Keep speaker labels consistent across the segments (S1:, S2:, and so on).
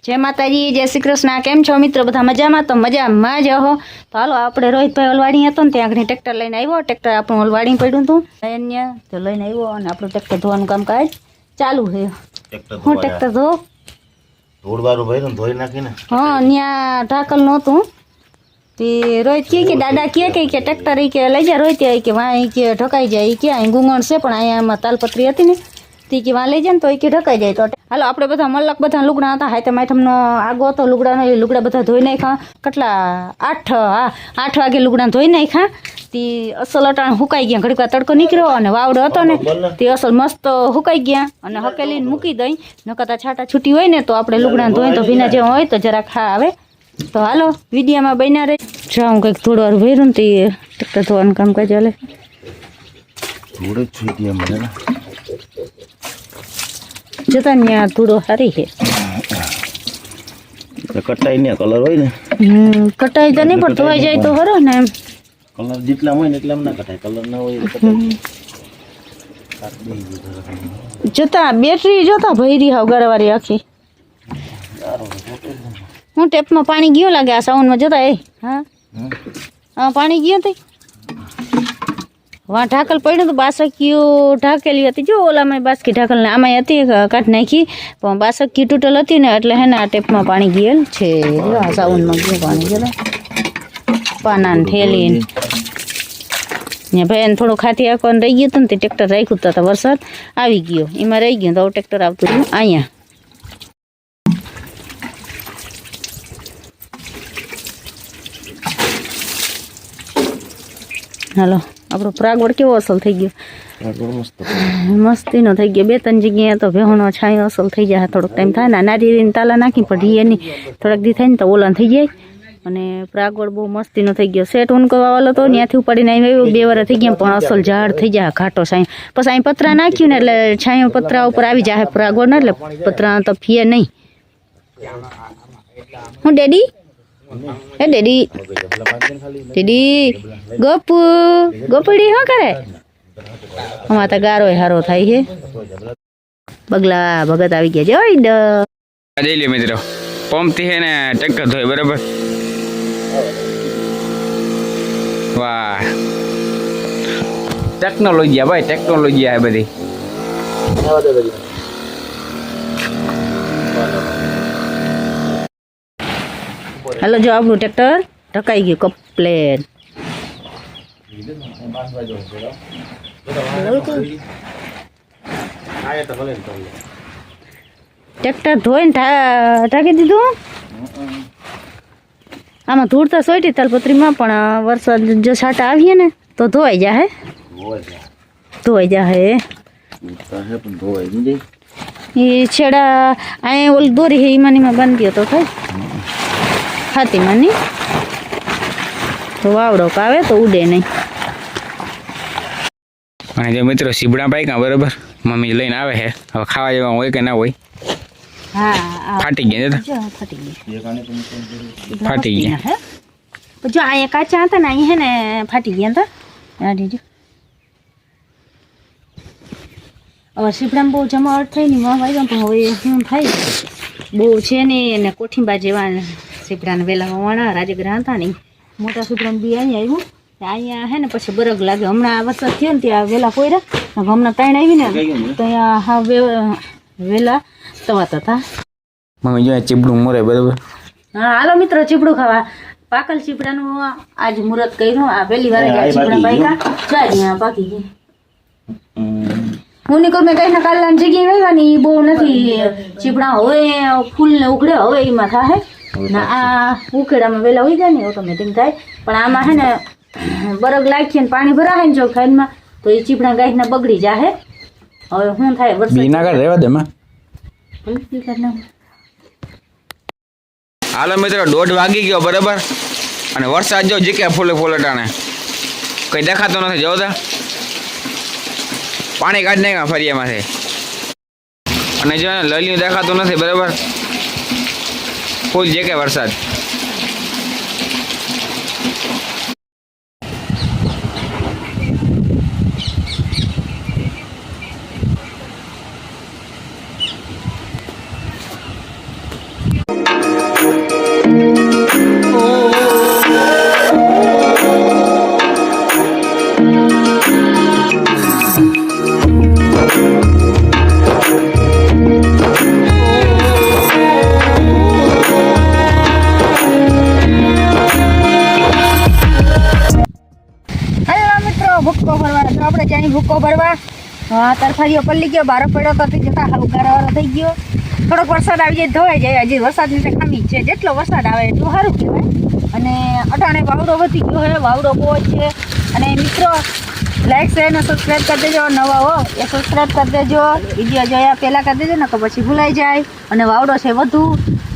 S1: जय माताजी, जय श्री कृष्ण। केम छो मित्र? बधा मजा में? तो मजा में ज हो। तो हालो आपणे रोहित भाई ओलवाड़ी हतो ने त्यां आगळी ट्रेक्टर लईने आव्यो। ट्रेक्टर आपणुं ओलवाड़ी पड्युं हतुं अन्य तो लईने आव्यो अने आपणुं ट्रेक्टर धोवानुं कामकाज चालू है। हूँ ट्रेक्टर धो
S2: धूड़वारू भर्युं ने धोई नाखीने।
S1: हाँ, न्या ढाकल नहोतुं ते रोहित के दादा के ट्रेक्टर के लई जा रोहित के वहाँ के ढकाई जाए के अहीं गुंगण छे पण अहींया तालपत्री हती ने ती के वहाँ लई जाए तो के ढकाई जाए। तो हालो आपणे बधा मलक बधा लुगड़ा हता हाथे माठमनो आगो तो लुगड़ा ने लुगड़ा बधा धोई नाख्या। कटला 8 वागे लुगड़ा धोई नाख्या। ती असल अटाण हुकाई गया। घड़ीक तड़को निकळ्यो अने वावड़ो हतो ने ते असल मस्त हुकाई गया अने हकेलीने मूकी दई। नकरता छाटा छूटी होय ने तो आपणे लुगड़ा धोई तो भीना जेवा होय तो जरा खा आवे। तो हालो विडियो में बन्या रहे। जाऊँ कंईक थोड़ी वार भर्युं ते ट्रेक्टर धोवानुं कामकाज चाले।
S2: धूड़ छूटी अमने ना
S1: जता न्या धूड़ो सारी है।
S2: कटाई ने कलर होय ने
S1: कटाई तो नहीं पर धोई जाए तो खरो ने।
S2: कलर जेटला होय ने એટલામાં ના કટાય। कलर ना होय तो
S1: जता बैटरी जोता भरी हाव गरवारी आखी। हूँ टेप में पानी गयो लागे आ साउंड में जता। हाँ हाँ पानी गयो थी वहाँ ढाकल पड़े तो बासकीओ ढाकेली हती। जो ओला में बासकी ढाकल ने आमाय हती काट नाखी पण बासकी तूटल हती ने એટલે હે ને આ ટેપ में पानी गયેલ છે। જો આ સાઉન્ડ में गयो पानी जरा पाना ने ठेली ने भाई थोड़ो खाती आकोन रही गयो तो ट्रेक्टर राख्યું तो वरसाद આવી ગયો એમાં રહી ગયો તો ट्रेक्टर આવતું રહ્યું અહીંયા। हालो आपणो प्रागवड़ केवो असल थई गयो। मस्तीनो थई गयो। 2-3 जग्याए तो भेहोनो छायो असल थई जाय। थोड़ोक टाइम थाय ने नारिયેળીને ताला नाखी पड़ी एनी थोड़ाक दी थाय ने तो ओला थई जाय अने प्रागवड़ बहु मस्तीनो थई गयो। सेट ऊनकवा वालो तो न्याथी उपाડીને આવ્યો 2 વાર थई गया पण असल झाड़ थई जाय घाटो छायो। पछी અહીં पतरा नाख्યું ने એટલે छायो पतरा ઉપર આવી जाय प्रागवड़ ने એટલે पतरा तो फीए नहीं। હું ડેડી ए डेडी डेडी गोपू गोपड़ी हाँ करे हमारा तो गारो हारो थाई है। बगला भगत आवी गया जोई द
S3: दे ले मित्रों पंप थी है ने ट्रेक्टर धोए बराबर। वाह टेक्नोलॉजी है भाई, टेक्नोलॉजी है बड़ी।
S1: हेलो जो आपनु ट्रेक्टर ढकाई गयो कम्प्लेट। ट्रेक्टर धोઈને ઢાંકી દીધું। આમાં ધૂળ તો સોટી તાલપત્રીમાં પણ વરસાદ જો છાંટા આવીએ ને તો ધોવાઈ જાહે। ધોવાઈ જાહે એ છેડા અહીં ઓલી દોરી હે ઈમાનીમાં બાંધી તો થાય खाती मनी तो वावड़ो कावे तो उड़े नहीं।
S3: અને જો મિત્રો સીબડા પાક્યા બરાબર મમ્મી લઈને આવે છે। હવે ખાવા જેવા હોય કે ના હોય।
S1: हाँ
S3: फाटी गया
S1: जो फाटी गया
S3: फाटी गया
S1: है जो आया काचा था ना ये है ना फाटी गया था यार जो और सीपड़ा बहु जमावट थई नहीं मां भाई पण હવે શું થાય બહુ છે ને એને કોઠીબા જેવા सीपड़ा वेला वणा राजगृह था नहीं मोटा सीपड़ा बी अँ आव्यू अँ है ने पछी बरग लगे। हमणा वरसाद थयो ने त्यां वेला कोयरा हमणा ताण आवी ने तो हाँ वेला तवाता था।
S3: मम्मी जो चीपड़ू मरे बराबर।
S1: हाँ हालो मित्रों चीपड़ू खावा। पाकल चीपड़ानुं आज मुहूर्त कर्युं। आ पहेली वार चीपड़ा पाक्या जा पाकी गई। હું નિકોર મેં કઈ કાલની જગ્યાએ વાવ્યા એ બહુ નથી ચીપડા હવે ફૂલ ને ઉઘડે હવે એમાં થાય ना आ उखेड़ा में वेला हुई जाए ने ऑटोमेटिक थाय पण आमा है ने बरग लाखी ने पानी भराय ने जो खाइन में तो ये चीपड़ा गाय ने बगड़ी जाए। और हुं थाय वरसाद
S3: बीना का रेवा दे में
S1: की करना।
S3: हालो मित्रों 1:30 वागी गयो बराबर अने वरसाद जो जीके फूले फूलटाणे कई देखातो नथी। जो ता पानी काढी नाख्या फरियामांथी अने जो ललिયું देखातो नथी बराबर। फूल जे के वरसाद
S1: હેલો મિત્રો, ભૂક્કો ભરવા તો આપણે જ્યાં ભૂક્કો ભરવા તરફારીઓ પલ્લી ગયો, બારો પડ્યો તો જતા હાવ ગારાવાળો થઈ ગયો. થોડોક વરસાદ આવી જાય ધોવાઈ જાય. હજી વરસાદની તો ખામી જ છે, જેટલો વરસાદ આવે એટલું સારું કહેવાય. અને અટાણે વાવડો વધી ગયો છે, વાવડો બહુ જ છે. અને મિત્રો લાઈક શેર અને સબસ્ક્રાઈબ કરી દેજો. નવા હો એ સબસ્ક્રાઈબ કરી દેજો. વિડીયો જોયા પહેલાં કરી દેજો ને કે પછી ભૂલાઈ જાય. અને વાવડો છે વધુ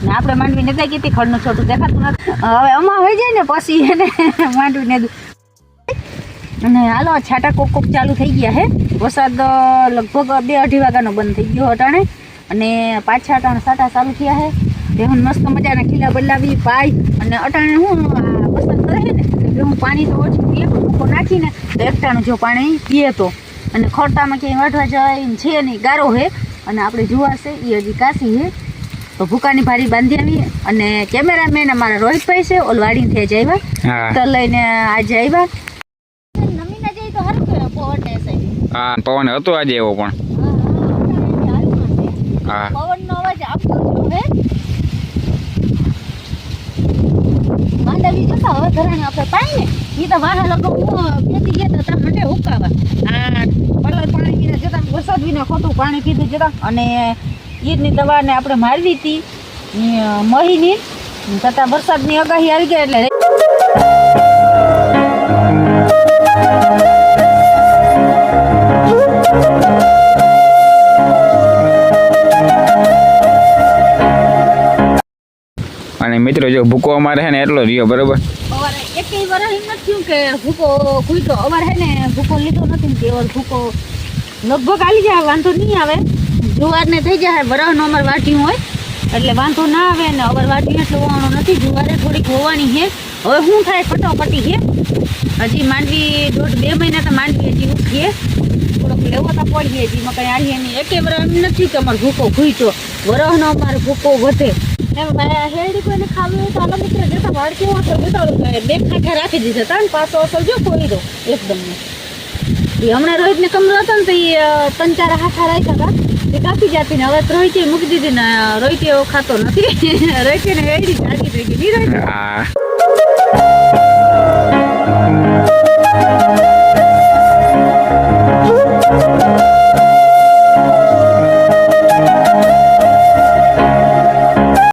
S1: ને આપણે માંડવી નથી કીધી, ખડનું છોટું દેખાતું નથી. હવે અમા હોય જાય ને પછી એને માંડવીને અને હાલો છાટા કોક કોક ચાલુ થઈ ગયા હે. વરસાદ લગભગ 2-2:30 વાગ્યાનો બંધ થઈ ગયો અટાણે અને પાછા અટાણે છાટા ચાલુ થયા હે. હું મસ્ત મજાના ખીલા બદલાવી પાઈ અને અટાણે હું વરસાદ કરે ને એટલે હું પાણી તો ઓછું પીએ, ભૂકો નાખીને તો એકટાણું જો પાણી પીએ તો. અને ખોરતામાં ક્યાંય વાઢવા જાય છે નહીં, ગારો હે. અને આપણે જુવાર છે એ હજી કાશી હે. તો ભૂકાની ભારી બાંધી આવી અને કેમેરામેન અમારા રોહિતભાઈ છે, ઓલ વાડીથી જ આવ્યા તો લઈને આજે આવ્યા. નમીને જઈ તો સારું કહેવાય, પવન છે.
S3: હા, પવન હતો આજે એવો પણ. હા,
S1: પવનનો અવાજ આવતો હે. માંડવી જતા હવે ઘરાને આપણે પાઈ ને એ તો વાહા લગો બેસી ગયા હતા માટે હુકાવા. આ પલર પાણી પીને જતા, વરસાદ વિના ખોટું પાણી પીધું જતા. અને ઈદની દવાને આપણે મારવી હતી મહીની છતાં વરસાદની આગાહી આવી ગઈ એટલે
S3: અને મિત્રો જો ભૂકો અમારે છે ને એટલો રહ્યો બરોબર.
S1: અમારે એકેય વાર એમ નથી થયું કે ભૂકો ખૂટ્યો. અમારે હે ને ભૂકો લીધો નથી ને કેવળ ભૂકો લગભગ આલી જાય, વાંધો નહીં આવે. જુવારને થઈ જાય બરાબર અમારે વાટ્યું હોય એટલે વાંધો ના આવે. ને અવર વાટ્યું એટલે હોવાનું નથી, જુવારે થોડીક હોવાની છે. હવે શું થાય ફટાફટી છે. હજી માંડવી 1.5-2 મહિના તો માંડવી હજી ઉઠીએ, થોડોક લેવો તો પડીએ. હજી માં કંઈ આવીએ નહીં. એકે વાર એમ નથી કે અમારે ભૂકો ખૂટ્યો, વરસનો અમારે ભૂકો વધે. હેરડી કોઈને ખાવી હોય તો આલો મિત્રો જતા વાળ કેવો હતો બતાવું. 2 ખાખા રાખી દીધા હતા ને પાછો અસલ જો કોઈ દો એકદમ. એ હમણાં રોહિતને કમરો હતો ને તો એ 3-4 હાથા રાખ્યા હતા, એ કાપી જતી ને હવે રોહિતે મૂકી દીધી ને રોહિતે એવો ખાતો નથી. રોહિતે ને હેરડી જાગી થઈ ગઈ.
S3: હા.